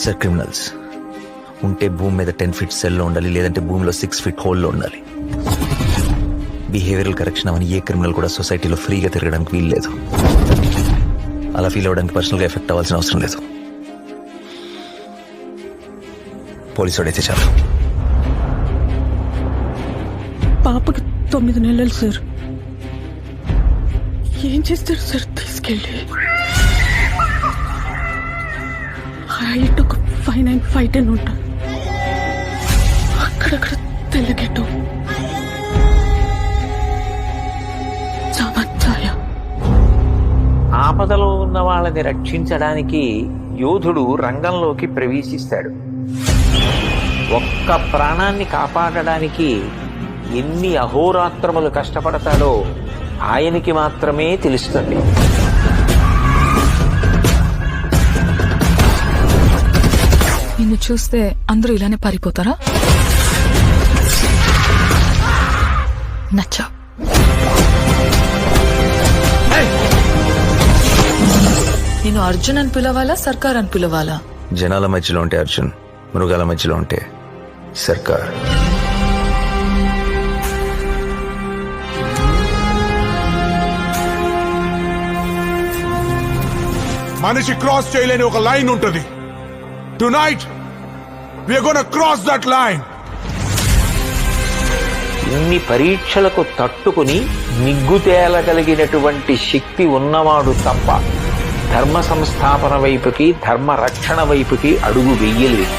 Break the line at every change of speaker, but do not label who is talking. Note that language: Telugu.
సార్ క్రిమినల్స్ ఉంటే భూమి మీద 10 feet సెల్లో ఉండాలి, లేదంటే భూమిలో 6 feet హోల్లో ఉండాలి. బిహేవియరల్ కరెక్షన్ అవని ఏ క్రిమినల్ కూడా సొసైటీలో ఫ్రీగా తిరగడానికి వీలు లేదు. అలా ఫీల్ అవ్వడానికి పర్సనల్గా ఎఫెక్ట్ అవ్వాల్సిన అవసరం లేదు. పోలీసు వాడైతే చాలు.
పాపకి 9 నెలలు సార్. ఏం చేస్తారు సార్ తీసుకెళ్ళి? హైట్ ఒక 5'9", 5'10" ఉంటారు. అక్కడక్కడ తెల్లగెట్టు చామచ్చాయ.
ఆపదలో ఉన్న వాళ్ళని రక్షించడానికి యోధుడు రంగంలోకి ప్రవేశిస్తాడు. ఒక్క ప్రాణాన్ని కాపాడడానికి ఎన్ని అహోరాత్రములు కష్టపడతాడో ఆయనకి మాత్రమే తెలుస్తుంది.
నిన్ను చూస్తే అందరూ ఇలానే పారిపోతారా? నచ్చా. నేను అర్జున్ అని పిలవాలా, సర్కార్ అని పిలవాలా?
జనాల మధ్యలో ఉంటే అర్జున్, మృగాల మధ్యలో ఉంటే సర్కార్.
మనిషి క్రాస్ చేయలేని ఒక లైన్ ఉంటుంది. Tonight we are gonna cross that line.
ఇన్ని పరీక్షలకు తట్టుకుని నిగ్గు తేలగలిగినటువంటి శక్తి ఉన్నవాడు తప్ప ధర్మ సంస్థాపన వైపుకి, ధర్మ రక్షణ వైపుకి అడుగు వెయ్యలేదు.